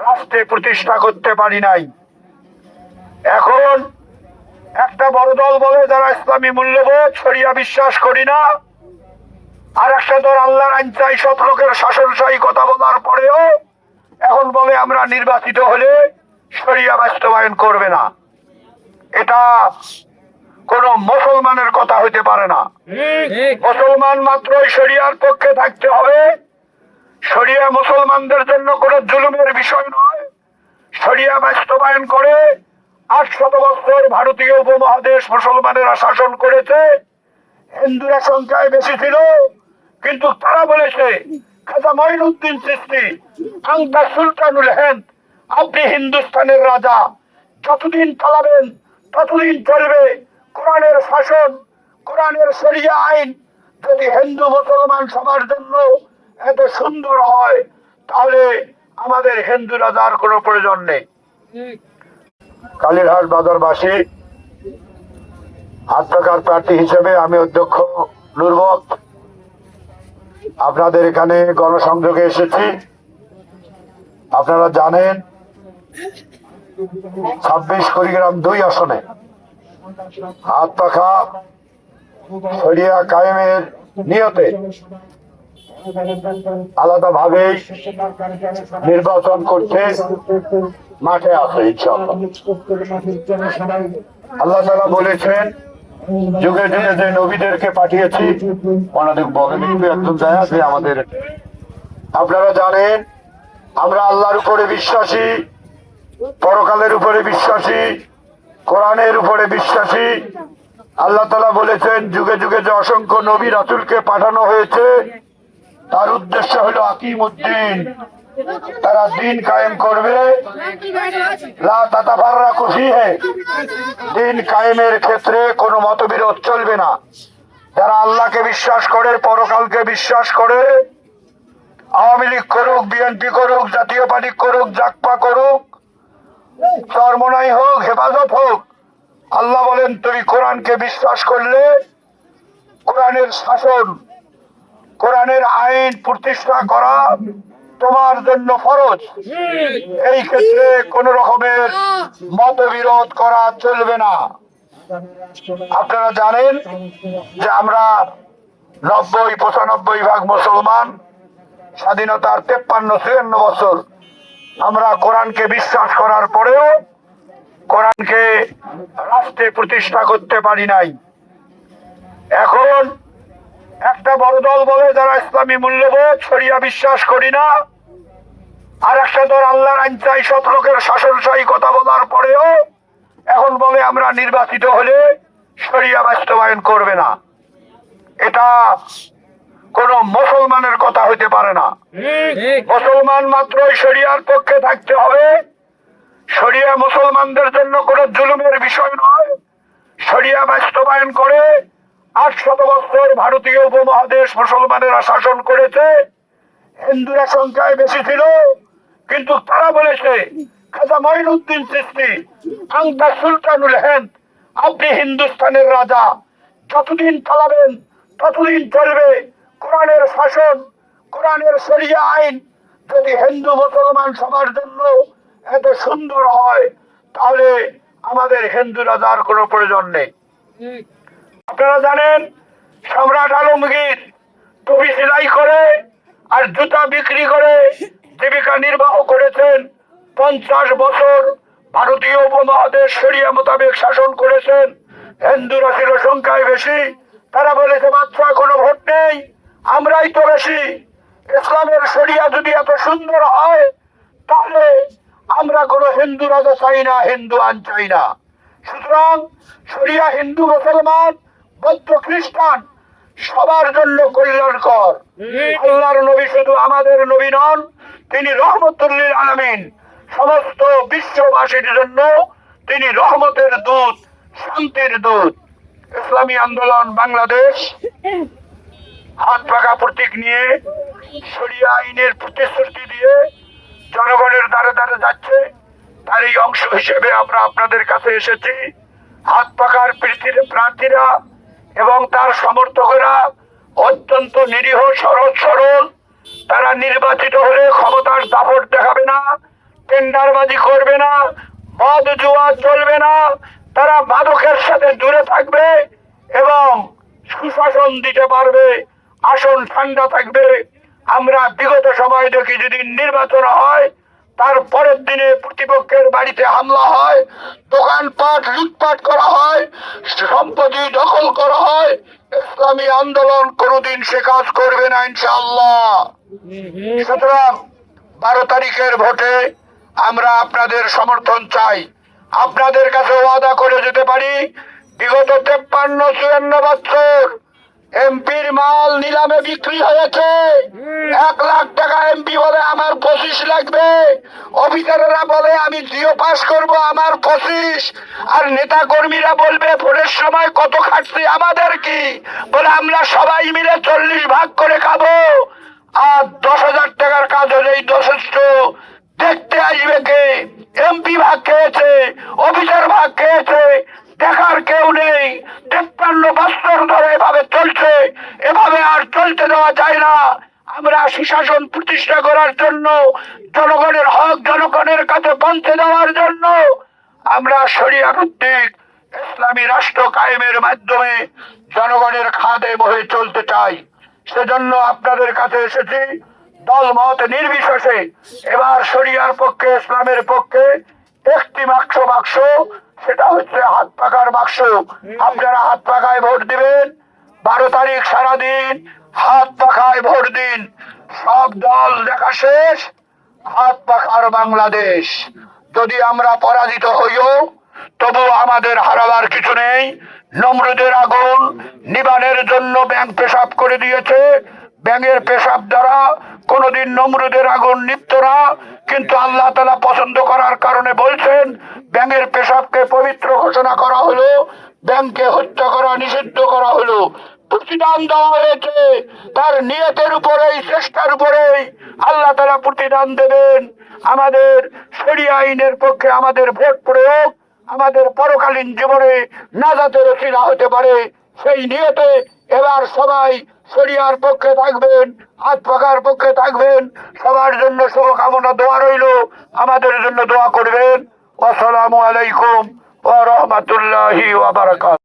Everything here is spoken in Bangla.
রাষ্ট্রে প্রতিষ্ঠা করতে পারি নাই। এখন একটা বড় দল বলে যারা ইসলামী মূল্যবোধ শরিয়া বিশ্বাস করি না, আর একটা দল আল্লাহর আইন চাই, সৎ লোকের শাসনশাহী কথা বলার পরেও এখন বলে আমরা নির্বাচিত হলে শরিয়া বাস্তবায়ন করবে না। এটা কোন মুসলমানের কথা হইতে পারে না। মুসলমান মাত্রই শরিয়ার পক্ষে থাকতে হবে। শরিয়া মুসলমানদের জন্য কোনো জুলুমের বিষয় নয়। শরিয়া বাস্তবায়ন করে 800 বছর ভারতীয় উপমহাদেশ মুসলমানেরা শাসন করেছে। হিন্দুরা সংখ্যায় বেশি ছিল, কিন্তু তারা বলেছে খাজা মঈনুদ্দিন চিশতি, আংতা সুলতানুল হিন্দ, আপনি হিন্দুস্তানের রাজা, যতদিন চালাবেন ততদিন চলবে কোরআনের শাসন, কোরআনের শরিয়া আইন। যদি হিন্দু মুসলমান সবার জন্য এত সুন্দর হয়, তাহলে আমাদের হিন্দু রাজার কোনো প্রয়োজন নেই। কালীরহাট বাজারবাসী হাতটাকার প্রার্থী হিসেবে আমি অধ্যক্ষ নুরবক আপনাদের এখানে গণসংযোগে এসেছি। আপনারা জানেন 26 কুড়িগ্রাম 2 আসনে হাত পাখা শরিয়া কায়েমের নিয়তে আলাদাভাবে নির্বাচন করতে মাঠে আছে ইনশাআল্লাহ। আল্লাহ তাআলা বলেছেন যুগে যুগে যে নবীদেরকে পাঠিয়েছি, ওনাদের বলেন একজন যায় আছে আমাদের। আপনারা জানেন আমরা আল্লাহর উপরে বিশ্বাসী, পরকালের উপরে বিশ্বাসী, কোরআনের উপরে বিশ্বাসী। আল্লাহ তাআলা বলেছেন যুগে যুগে যে অসংখ্য নবী রাসূলকে পাঠানো হয়েছে, তার উদ্দেশ্য হলো আকিমুদ্দিন, তারা দিন কায়েম করবে। লা তাতাফাররাকু ফীহি, দিন কায়েমের ক্ষেত্রে কোনো মতবিরোধ চলবে না। যারা আল্লাহকে বিশ্বাস করে, পরকালকে বিশ্বাস করে, আওয়ামী লীগ করুক, বিএনপি করুক, জাতীয় পার্টি করুক, জাকপা করুক, চরমনাই হোক, হেফাজত হোক, আল্লাহ বলেন তুমি কোরআনকে বিশ্বাস করলে কোরআনের শাসন, কোরআনের আইন প্রতিষ্ঠা করা তোমার জন্য ফরজ। এই ক্ষেত্রে কোন রকমের মতবিরোধ করা চলবে না। আপনারা জানেন যে আমরা 90-95 ভাগ মুসলমান, স্বাধীনতার 53-54 বছর আমরা কোরআনকে বিশ্বাস করার পরেও কোরআনকে রাষ্ট্রে প্রতিষ্ঠা করতে পারি নাই। এখন একটা বড় দল বলে যারা ইসলামী মূল্যবোধ শরিয়া বিশ্বাস করি না, আর একটা দল আল্লাহর আইন চাই, সৎ লোকের শাসনশাহী কথা বলার পরেও এখন বলে আমরা নির্বাচিত হলে শরিয়া বাস্তবায়ন করবে না। এটা কোন মুসলমানের কথা হইতে পারে না। মুসলমান মাত্রই শরিয়ার পক্ষে থাকতে হবে। শরিয়া মুসলমানদের জন্য কোনো জুলুমের বিষয় নয়। শরিয়া বাস্তবায়ন করে 800 বছর ভারতীয় উপমহাদেশ মুসলমানেরা শাসন করেছে। হিন্দুরা সংখ্যায় বেশি ছিল, কিন্তু তারা বলেছে খাজা মঈনুদ্দিন চিশতি, আংতা সুলতানুল হিন্দ, আপনি হিন্দুস্তানের রাজা, যতদিন চালাবেন ততদিন চলবে কোরআনের শাসন, কোরআনের শরিয়া আইন। যদি হিন্দু মুসলমান সবার জন্য এত সুন্দর হয়, তাহলে আমাদের হিন্দু রাজার কোনো প্রয়োজন নেই। আপনারা জানেন সম্রাট আলমগীর টুপি সেলাই করে আর জুতা বিক্রি করে জীবিকা নির্বাহ করেছেন। 50 বছর ভারতীয় উপমহাদেশ শরিয়া মোতাবেক শাসন করেছেন। হিন্দুরা ছিল সংখ্যায় বেশি, তারা বলেছে বাচ্চা কোনো ভোট নেই, আমরাই তো বেশি। ইসলামের শরিয়া যদি এত সুন্দর হয়, তাহলে আমরা কোনো হিন্দু রাজা চাই না, হিন্দু আইন চাই না। সুতরাং শরিয়া হিন্দু মুসলমান বৌদ্ধ খ্রিস্টান সবার জন্য কল্যাণকর। আল্লাহর নবী শুধু আমাদের নবী নন, তিনি রহমতুল লিল আলামিন, সমস্ত বিশ্ববাসীর জন্য তিনি রহমতের দূত, শান্তির দূত। ইসলামী আন্দোলন বাংলাদেশ হাত পাকা প্রতীক নিয়ে শরিয়া আইনের প্রতিশ্রুতি দিয়ে জনগণের দ্বারে দ্বারে যাচ্ছে। তার এই অংশ হিসেবে আমরা আপনাদের কাছে এসেছি। হাত পাকার প্রার্থীরা এবং তার সমর্থকেরা অত্যন্ত নিরীহ, সহজ সরল। তারা নির্বাচিত হলে ক্ষমতার দাপট দেখাবে না, টেন্ডারবাজি করবে না, মদ জুয়া চলবে না, তারা মাদকের সাথে দূরে থাকবে এবং সুশাসন দিতে পারবে, আসন ঠান্ডা থাকবে। আমরা বিগত সময় দেখি যদি নির্বাচন হয় তার পরের দিনে প্রতিপক্ষের বাড়িতে হামলা হয়, দোকানপাট লুটপাট করা হয়, সম্পত্তি দখল করা হয়। ইসলামী আন্দোলন কোনোদিন সে কাজ করবে না ইনশাআল্লাহ। সুতরাং 12 তারিখের ভোটে আমরা আপনাদের সমর্থন চাই। আপনাদের কাছে ওয়াদা করে যেতে পারি, বিগত 53-54 বছর এমপির মাল নিলামে বিক্রি হয়েছে। 1 লাখ টাকা এমপি বলে আমার 25 লাগবে, অফিসাররা বলে আমি জিও পাস করব আমার 25, আর নেতা কর্মীরা বলবে ভোটের সময় কত খাটছি আমাদের কি, বলে আমরা সবাই মিলে 40 ভাগ করে খাবো। আর 10,000 টাকার কাজ হলেই যথেষ্ট। দেখতে আসবে কে? এমপি ভাগ খেয়েছে, অফিসার ভাগ খেয়েছে, দেখার কেউ নেই। 53 বছর ধরে এভাবে চলছে, এভাবে আর চলতে দেওয়া যায় না। আমরা সুশাসন প্রতিষ্ঠা করার জন্য, জনগণের হক জনগণের কাছে পৌঁছে দেওয়ার জন্য আমরা শরিয়া ভিত্তিক ইসলামী রাষ্ট্র কায়েমের মাধ্যমে জনগণের খাদে বহে চলতে চাই। সেজন্য আপনাদের কাছে এসেছি। দল মত নির্বিশেষে এবার শরিয়ার পক্ষে, ইসলামের পক্ষে একটি বাক্স, সেটা হচ্ছে হাত পাকার বাক্স। আপনারা হাত পাকায় ভোট দিবেন। 12 তারিখ সারাদিন হাত পাখায় ভোট দিন। সব দল দেখা শেষ, হাত পাখার বাংলাদেশ। যদি আমরা পরাজিত হইও তবু আমাদের হারাবার কিছু নেই। নমরুদের আগুন নিবানের জন্য ব্যাঙ পেশাব করে দিয়েছে, ব্যাঙের পেশাব দ্বারা কোনোদিন নমরুদের আগুন নিভত না, কিন্তু আল্লাহ তাআলা পছন্দ করার কারণে বলছেন ব্যাঙের পেশাবকে পবিত্র ঘোষণা করা হলো, ব্যাঙকে হত্যা করা নিষিদ্ধ করা হলো। প্রতিদান দেওয়া হয়েছে তার নিয়তের উপরেই, চেষ্টার উপরেই আল্লাহ তাআলা প্রতিদান দেবেন। আমাদের শরিয়া আইনের পক্ষে আমাদের ভোট প্রয়োগ আমাদের পরকালীন জীবনে নাজাতের ওসিলা হতে পারে, সেই নিয়তে এবার সবাই শরিয়ার পক্ষে থাকবেন, হাত পাকার পক্ষে থাকবেন। সবার জন্য শুভকামনা, দোয়া রইল, আমাদের জন্য দোয়া করবেন। আসসালামু আলাইকুম ওয়া রাহমাতুল্লাহি ওয়া বারাকাতুহু।